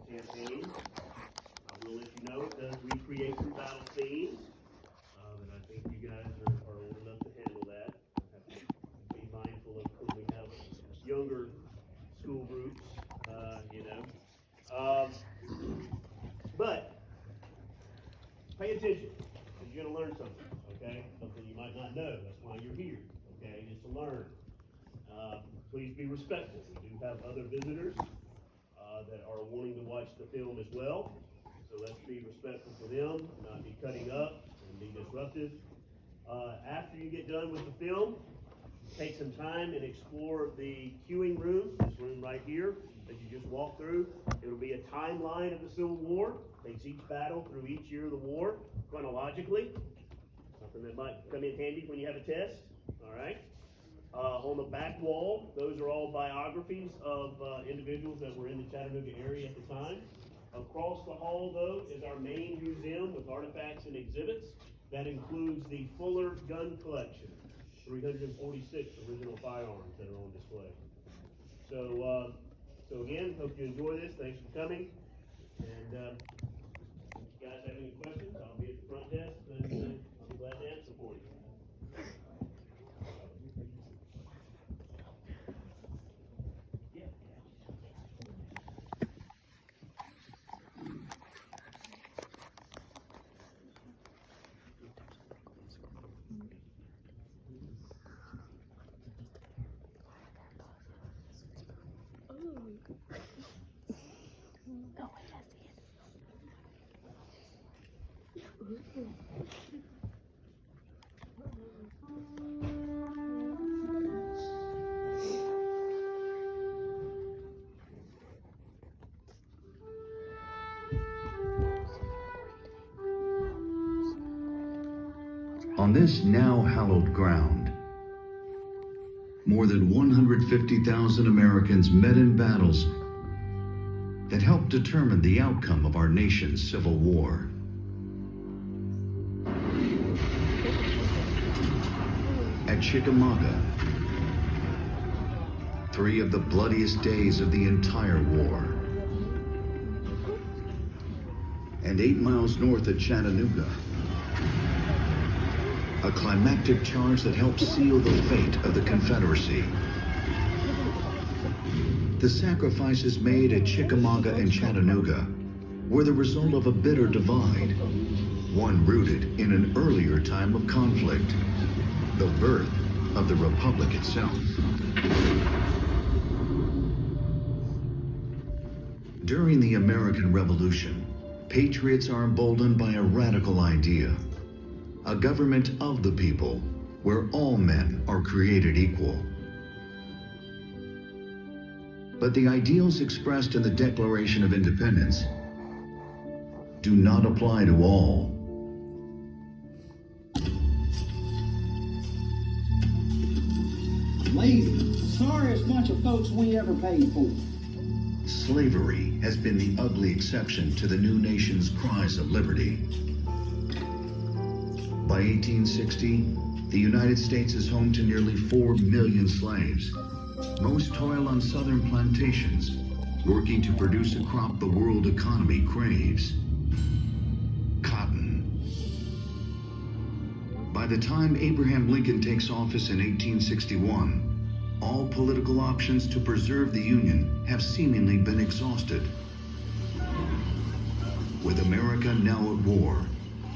campaign. I will let you know it does recreate some battle scenes, and I think you guys are old enough to handle that. Have to be mindful of when we have younger school groups, you know. But pay attention, because you're going to learn something, okay? Something you might not know. That's why you're here, okay? Just to learn. Please be respectful. We do have other visitors that are wanting to watch the film as well. So let's be respectful for them, not be cutting up and be disruptive. After you get done with the film, take some time and explore the queuing room, this room right here that you just walked through. It'll be a timeline of the Civil War. Takes each battle through each year of the war chronologically. Something that might come in handy when you have a test. All right. On the back wall, those are all biographies of individuals that were in the Chattanooga area at the time. Across the hall, though, is our main museum with artifacts and exhibits. That includes the Fuller gun collection, 346 original firearms that are on display. So again, hope you enjoy this. Thanks for coming. And if you guys have any questions, I'll be at the front desk, and I'll be glad to answer for you. On this now hallowed ground, more than 150,000 Americans met in battles that helped determine the outcome of our nation's Civil War. At Chickamauga, 3 of the bloodiest days of the entire war. And 8 miles north at Chattanooga, a climactic charge that helped seal the fate of the Confederacy. The sacrifices made at Chickamauga and Chattanooga were the result of a bitter divide, one rooted in an earlier time of conflict, the birth of the Republic itself. During the American Revolution, patriots are emboldened by a radical idea: a government of the people, where all men are created equal. But the ideals expressed in the Declaration of Independence do not apply to all. Lazy, sorriest bunch of folks we ever paid for. Slavery has been the ugly exception to the new nation's cries of liberty. By 1860, the United States is home to nearly 4 million slaves. Most toil on southern plantations, working to produce a crop the world economy craves: cotton. By the time Abraham Lincoln takes office in 1861, all political options to preserve the Union have seemingly been exhausted. With America now at war,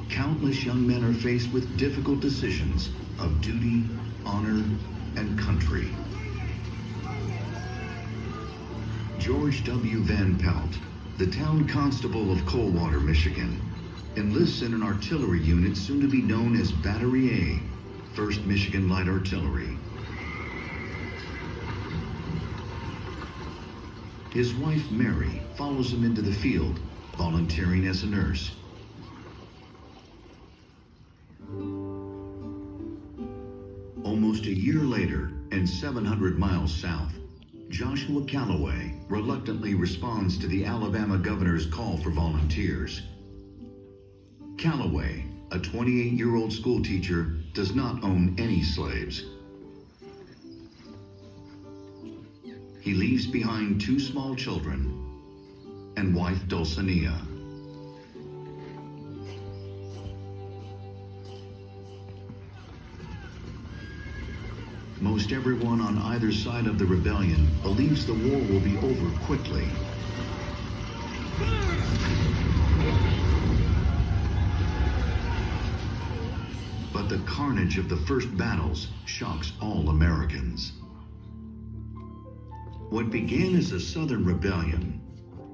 countless young men are faced with difficult decisions of duty, honor, and country. George W. Van Pelt, the town constable of Coldwater, Michigan, enlists in an artillery unit soon to be known as Battery A, 1st Michigan Light Artillery. His wife, Mary, follows him into the field, volunteering as a nurse. Almost a year later, and 700 miles south, Joshua Calloway reluctantly responds to the Alabama governor's call for volunteers. Calloway, a 28-year-old schoolteacher, does not own any slaves. He leaves behind 2 small children and wife Dulcinea. Most everyone on either side of the rebellion believes the war will be over quickly. But the carnage of the first battles shocks all Americans. What began as a Southern rebellion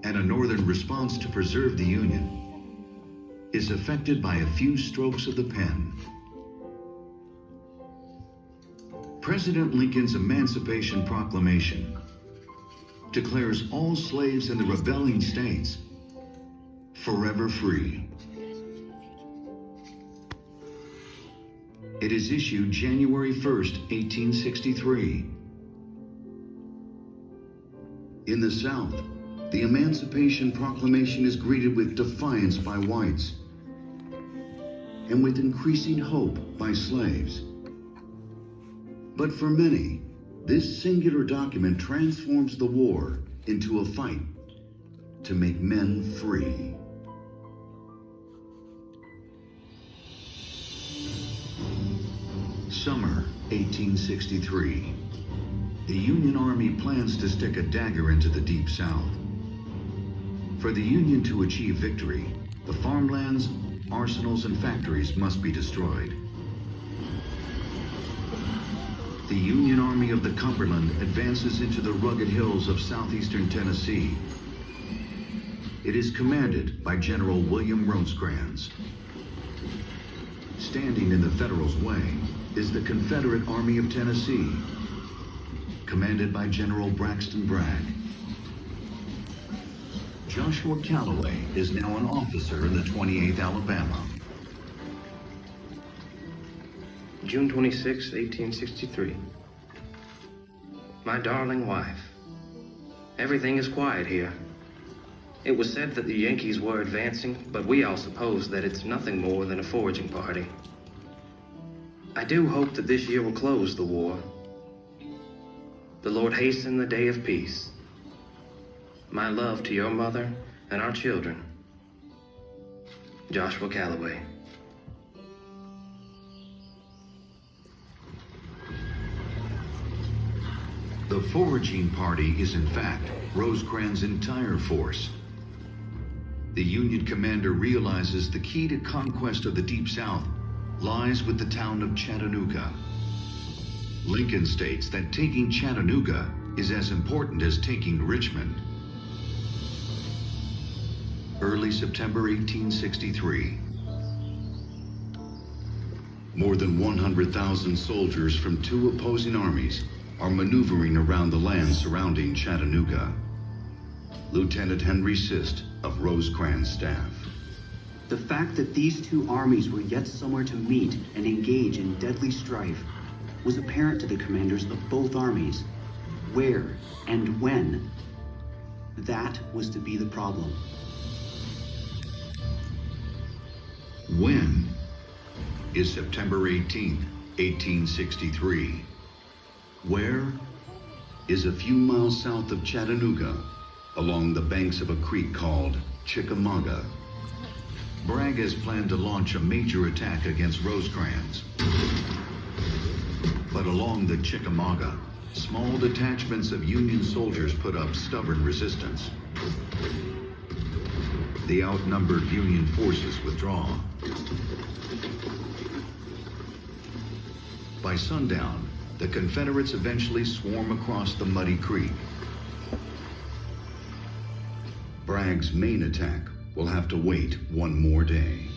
and a Northern response to preserve the Union is affected by a few strokes of the pen. President Lincoln's Emancipation Proclamation declares all slaves in the rebelling states forever free. It is issued January 1st, 1863. In the South, the Emancipation Proclamation is greeted with defiance by whites and with increasing hope by slaves. But for many, this singular document transforms the war into a fight to make men free. Summer 1863. The Union Army plans to stick a dagger into the Deep South. For the Union to achieve victory, the farmlands, arsenals, and factories must be destroyed. The Union Army of the Cumberland advances into the rugged hills of southeastern Tennessee. It is commanded by General William Rosecrans. Standing in the Federals' way is the Confederate Army of Tennessee, commanded by General Braxton Bragg. Joshua Calloway is now an officer in the 28th Alabama. June 26, 1863. My darling wife, everything is quiet here. It was said that the Yankees were advancing, but we all suppose that it's nothing more than a foraging party. I do hope that this year will close the war. The Lord hasten the day of peace. My love to your mother and our children. Joshua Calloway. The foraging party is in fact Rosecrans' entire force. The Union commander realizes the key to conquest of the Deep South lies with the town of Chattanooga. Lincoln states that taking Chattanooga is as important as taking Richmond. Early September 1863. More than 100,000 soldiers from two opposing armies are maneuvering around the land surrounding Chattanooga. Lieutenant Henry Sist of Rosecrans' staff. The fact that these two armies were yet somewhere to meet and engage in deadly strife was apparent to the commanders of both armies. Where and when? That was to be the problem. When is September 18, 1863. Where is a few miles south of Chattanooga, along the banks of a creek called Chickamauga. Bragg has planned to launch a major attack against Rosecrans. But along the Chickamauga, small detachments of Union soldiers put up stubborn resistance. The outnumbered Union forces withdraw. By sundown, the Confederates eventually swarm across the muddy creek. Bragg's main attack will have to wait one more day.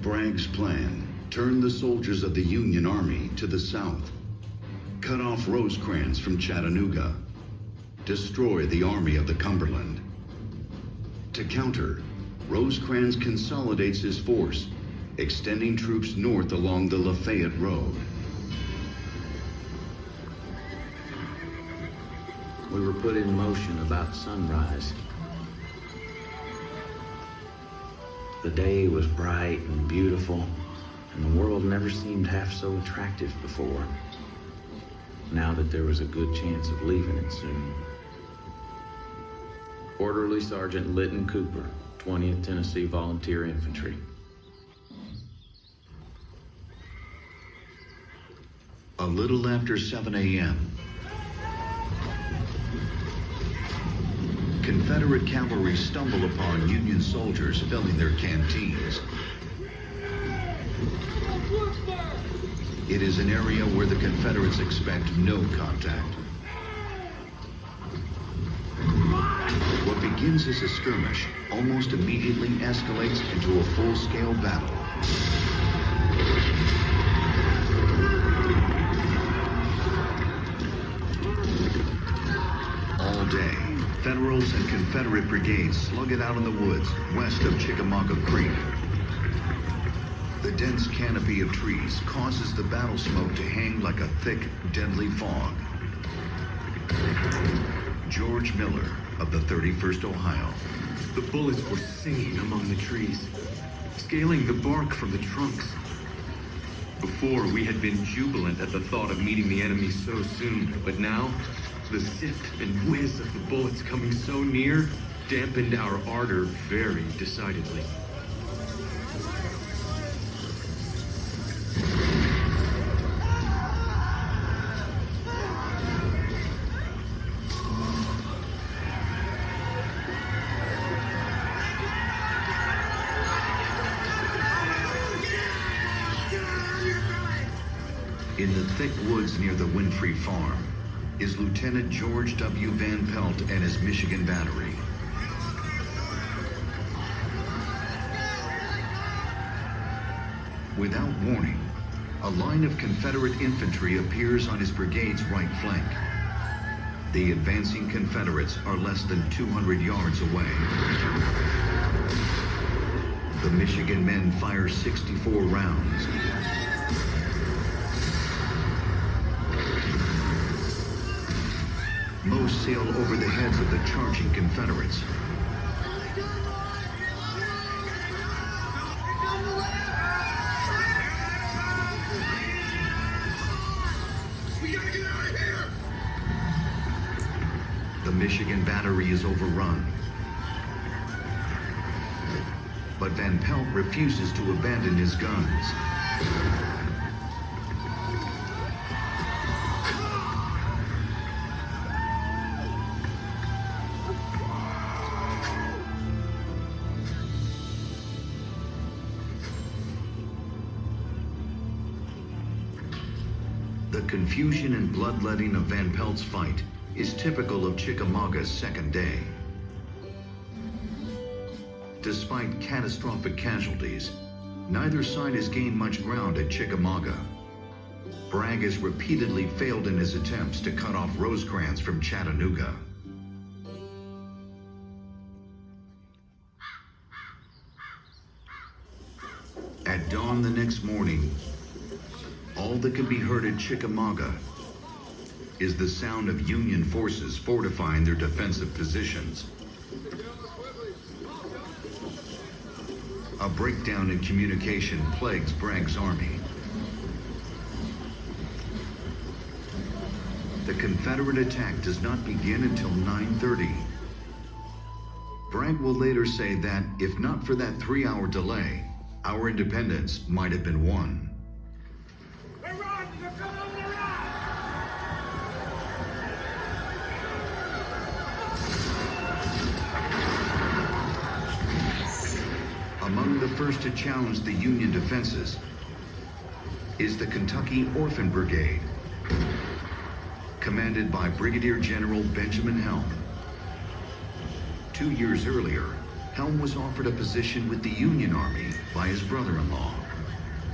Bragg's plan turned the soldiers of the Union Army to the south, cut off Rosecrans from Chattanooga, destroy the Army of the Cumberland. To counter, Rosecrans consolidates his force, extending troops north along the Lafayette Road. We were put in motion about sunrise. The day was bright and beautiful, and the world never seemed half so attractive before. now that there was a good chance of leaving it soon. Orderly Sergeant Lytton Cooper, 20th Tennessee Volunteer Infantry. A little after 7 a.m., Confederate cavalry stumble upon Union soldiers filling their canteens. It is an area where the Confederates expect no contact. What begins as a skirmish almost immediately escalates into a full-scale battle. All day, Federals and Confederate brigades slug it out in the woods west of Chickamauga Creek. The dense canopy of trees causes the battle smoke to hang like a thick, deadly fog. George Miller of the 31st Ohio. The bullets were singing among the trees, scaling the bark from the trunks. Before, we had been jubilant at the thought of meeting the enemy so soon, but now, the zip and whiz of the bullets coming so near dampened our ardor very decidedly. In the thick woods near the Winfrey farm is Lieutenant George W. Van Pelt and his Michigan battery. Without warning, a line of Confederate infantry appears on his brigade's right flank. The advancing Confederates are less than 200 yards away. The Michigan men fire 64 rounds. Most sail over the heads of the charging Confederates. We gotta get out of here! The Michigan battery is overrun. But Van Pelt refuses to abandon his guns. The confusion and bloodletting of Van Pelt's fight is typical of Chickamauga's second day. Despite catastrophic casualties, neither side has gained much ground at Chickamauga. Bragg has repeatedly failed in his attempts to cut off Rosecrans from Chattanooga. At dawn the next morning, all that can be heard at Chickamauga is the sound of Union forces fortifying their defensive positions. A breakdown in communication plagues Bragg's army. The Confederate attack does not begin until 9:30. Bragg will later say that, if not for that 3-hour delay, our independence might have been won. Among the first to challenge the Union defenses is the Kentucky Orphan Brigade, commanded by Brigadier General Benjamin Helm. 2 years earlier, Helm was offered a position with the Union Army by his brother-in-law.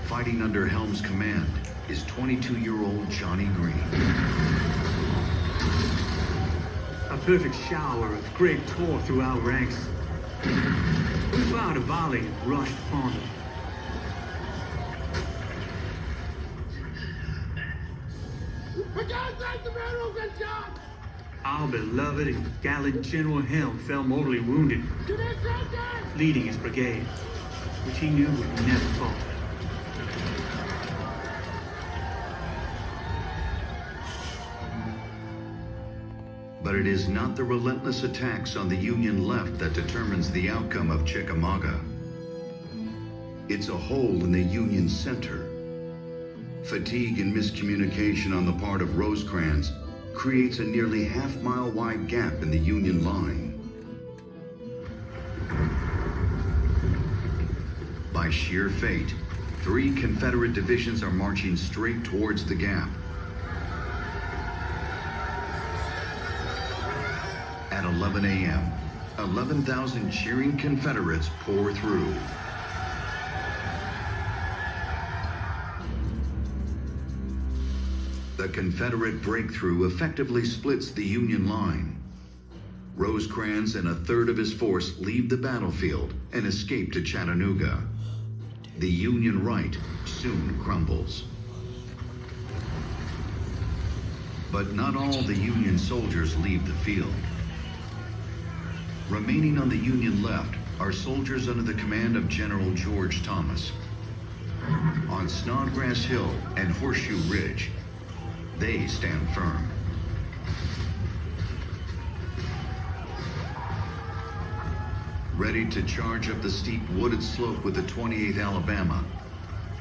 Fighting under Helm's command is 22-year-old Johnny Green. A perfect shower of grape tore through our ranks. We fired a volley and rushed upon them. We gotta take the railroad and shot! Our beloved and gallant General Helm fell mortally wounded, Get in front there! leading his brigade, which he knew would never falter. But it is not the relentless attacks on the Union left that determines the outcome of Chickamauga. It's a hole in the Union center. Fatigue and miscommunication on the part of Rosecrans creates a nearly half-mile wide gap in the Union line. By sheer fate, 3 Confederate divisions are marching straight towards the gap. At 11 a.m., 11,000 cheering Confederates pour through. The Confederate breakthrough effectively splits the Union line. Rosecrans and a third of his force leave the battlefield and escape to Chattanooga. The Union right soon crumbles. But not all the Union soldiers leave the field. Remaining on the Union left are soldiers under the command of General George Thomas. On Snodgrass Hill and Horseshoe Ridge, they stand firm. Ready to charge up the steep wooded slope with the 28th Alabama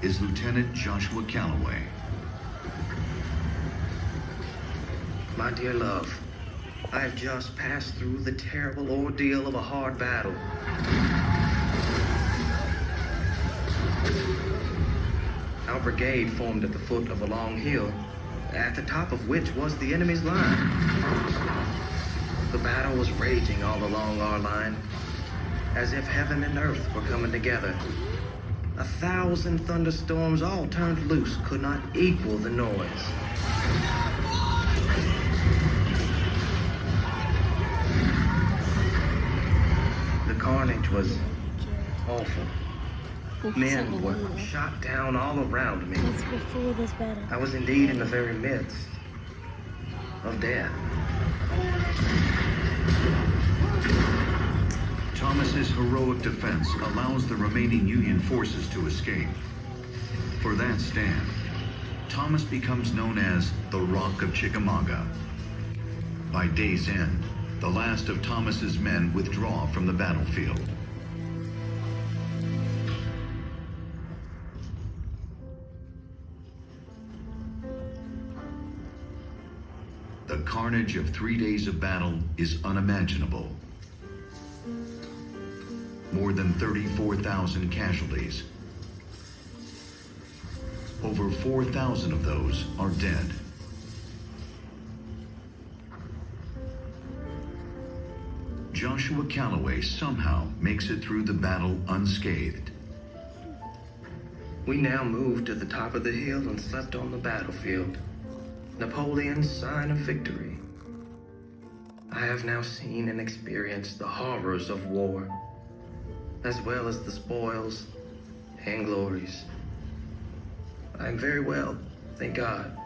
is Lieutenant Joshua Calloway. My dear love, I have just passed through the terrible ordeal of a hard battle. Our brigade formed at the foot of a long hill, at the top of which was the enemy's line. The battle was raging all along our line, as if heaven and earth were coming together. 1,000 thunderstorms all turned loose could not equal the noise. The carnage was awful. Men were shot down all around me. That's before this battle. I was indeed in the very midst of death. Thomas's heroic defense allows the remaining Union forces to escape. For that stand, Thomas becomes known as the Rock of Chickamauga. By day's end, the last of Thomas's men withdraw from the battlefield. The carnage of 3 days of battle is unimaginable. More than 34,000 casualties. Over 4,000 of those are dead. Joshua Calloway somehow makes it through the battle unscathed. We now moved to the top of the hill and slept on the battlefield. Napoleon's sign of victory. I have now seen and experienced the horrors of war, as well as the spoils and glories. I am very well, thank God.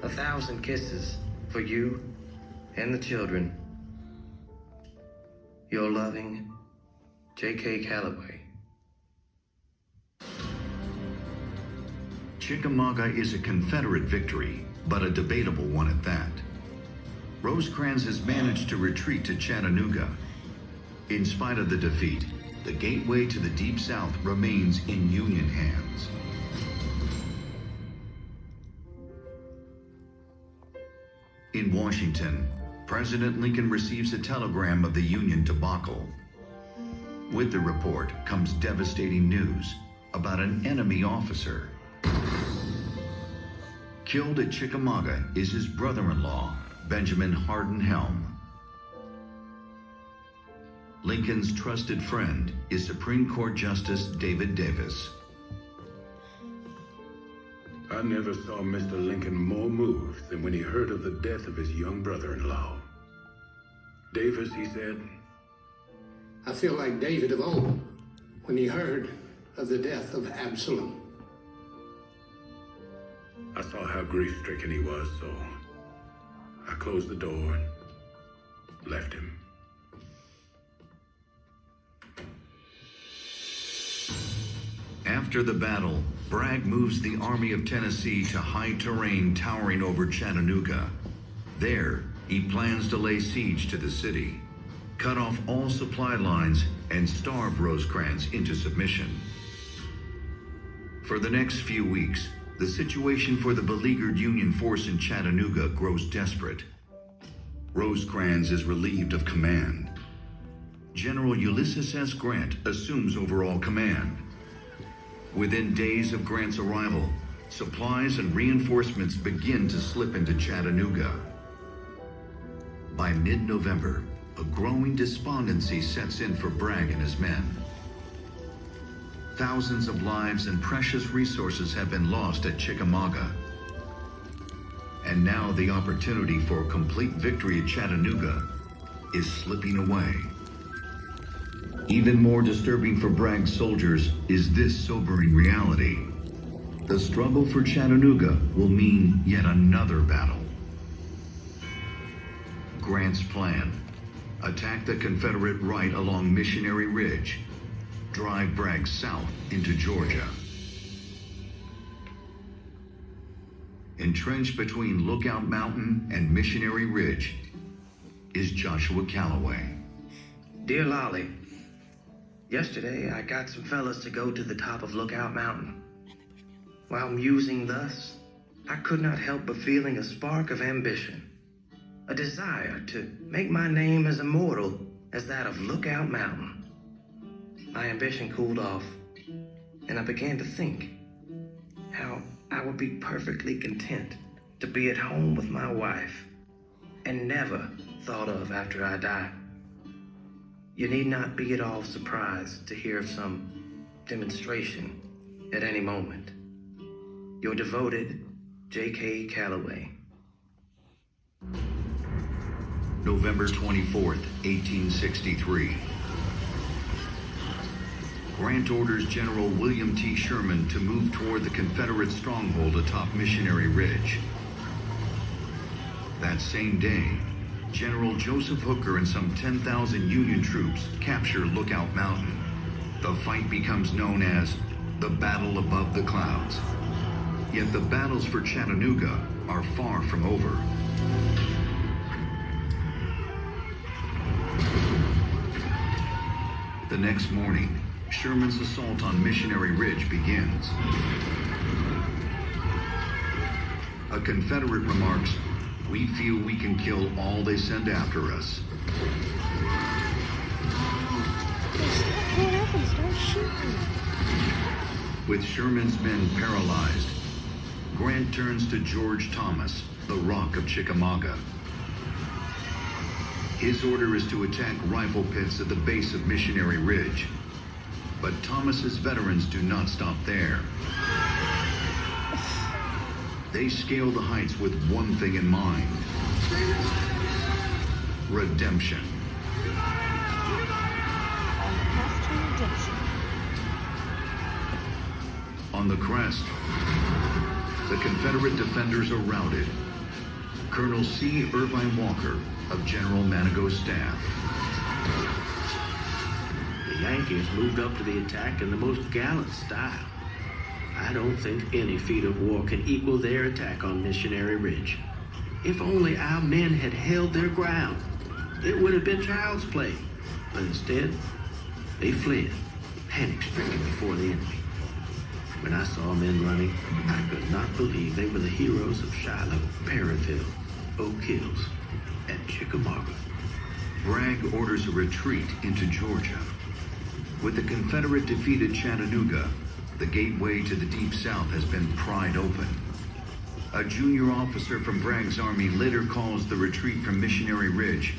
1,000 kisses for you and the children. Your loving, J.K. Calloway. Chickamauga is a Confederate victory, but a debatable one at that. Rosecrans has managed to retreat to Chattanooga. In spite of the defeat, the gateway to the Deep South remains in Union hands. In Washington, President Lincoln receives a telegram of the Union debacle. With the report comes devastating news about an enemy officer. Killed at Chickamauga is his brother-in-law, Benjamin Hardin Helm. Lincoln's trusted friend is Supreme Court Justice David Davis. I never saw Mr. Lincoln more moved than when he heard of the death of his young brother-in-law. Davis, he said, I feel like David of old when he heard of the death of Absalom. I saw how grief-stricken he was, so I closed the door and left him. After the battle, Bragg moves the Army of Tennessee to high terrain towering over Chattanooga. There, He plans to lay siege to the city, cut off all supply lines, and starve Rosecrans into submission. For the next few weeks, the situation for the beleaguered Union force in Chattanooga grows desperate. Rosecrans is relieved of command. General Ulysses S. Grant assumes overall command. Within days of Grant's arrival, supplies and reinforcements begin to slip into Chattanooga. By mid-November, a growing despondency sets in for Bragg and his men. Thousands of lives and precious resources have been lost at Chickamauga. And now the opportunity for a complete victory at Chattanooga is slipping away. Even more disturbing for Bragg's soldiers is this sobering reality. The struggle for Chattanooga will mean yet another battle. Grant's plan: attack the Confederate right along Missionary Ridge, drive Bragg south into Georgia. Entrenched between Lookout Mountain and Missionary Ridge is Joshua Calloway. Dear Lolly, yesterday I got some fellas to go to the top of Lookout Mountain. While musing thus, I could not help but feeling a spark of ambition, a desire to make my name as immortal as that of Lookout Mountain. My ambition cooled off, and I began to think how I would be perfectly content to be at home with my wife and never thought of after I die. You need not be at all surprised to hear of some demonstration at any moment. Your devoted J.K. Calloway. November 24th, 1863. Grant orders General William T. Sherman to move toward the Confederate stronghold atop Missionary Ridge. That same day, General Joseph Hooker and some 10,000 Union troops capture Lookout Mountain. The fight becomes known as the Battle Above the Clouds. Yet the battles for Chattanooga are far from over. The next morning, Sherman's assault on Missionary Ridge begins. A Confederate remarks, "We feel we can kill all they send after us." With Sherman's men paralyzed, Grant turns to George Thomas, the Rock of Chickamauga. His order is to attack rifle pits at the base of Missionary Ridge. But Thomas's veterans do not stop there. They scale the heights with one thing in mind: redemption. On the crest, the Confederate defenders are routed. Colonel C. Irvine Walker of General Manigault's staff. The Yankees moved up to the attack in the most gallant style. I don't think any feat of war can equal their attack on Missionary Ridge. If only our men had held their ground, it would have been child's play. But instead, they fled, panic-stricken before the enemy. When I saw men running, I could not believe they were the heroes of Shiloh, Perryville, Oak Hills, and Chickamauga. Bragg orders a retreat into Georgia. With the Confederate defeat at Chattanooga, the gateway to the Deep South has been pried open. A junior officer from Bragg's army later calls the retreat from Missionary Ridge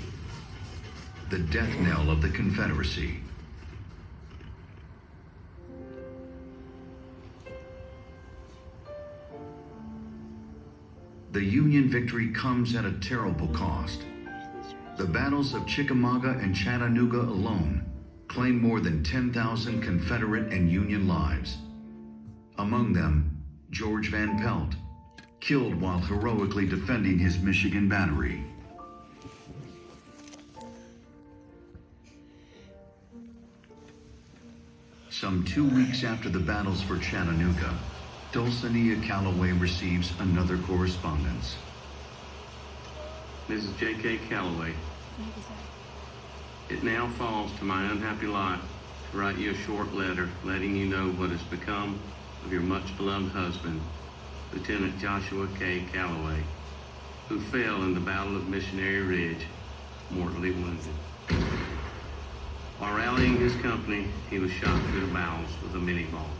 the death knell of the Confederacy. The Union victory comes at a terrible cost. The battles of Chickamauga and Chattanooga alone claimed more than 10,000 Confederate and Union lives. Among them, George Van Pelt, killed while heroically defending his Michigan battery. Some 2 weeks after the battles for Chattanooga, Dulcinea Calloway receives another correspondence. Mrs. J.K. Calloway, it now falls to my unhappy lot to write you a short letter letting you know what has become of your much-beloved husband, Lieutenant Joshua K. Calloway, who fell in the Battle of Missionary Ridge, mortally wounded. While rallying his company, he was shot through the bowels with a minie-ball.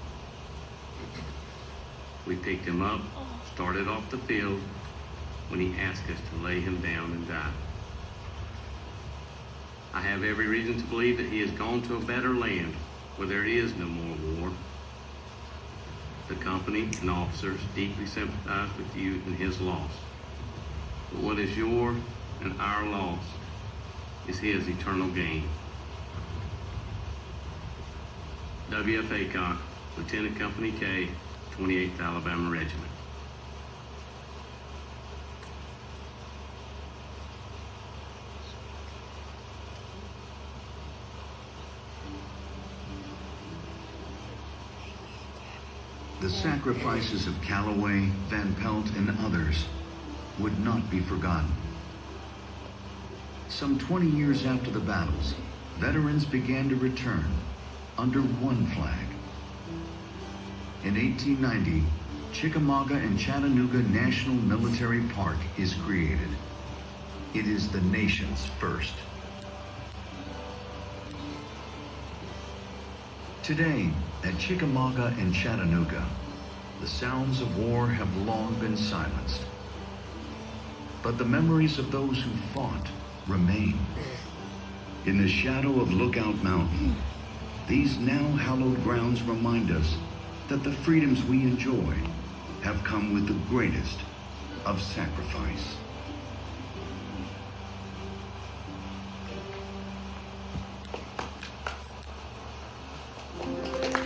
We picked him up, started off the field, when he asked us to lay him down and die. I have every reason to believe that he has gone to a better land where there is no more war. The company and officers deeply sympathize with you in his loss. But what is your and our loss is his eternal gain. W.F. Aycock, Lieutenant Company K, 28th Alabama Regiment. The sacrifices of Calloway, Van Pelt, and others would not be forgotten. Some 20 years after the battles, veterans began to return under one flag. In 1890, Chickamauga and Chattanooga National Military Park is created. It is the nation's first. Today, at Chickamauga and Chattanooga, the sounds of war have long been silenced. But the memories of those who fought remain. In the shadow of Lookout Mountain, these now hallowed grounds remind us that the freedoms we enjoy have come with the greatest of sacrifice.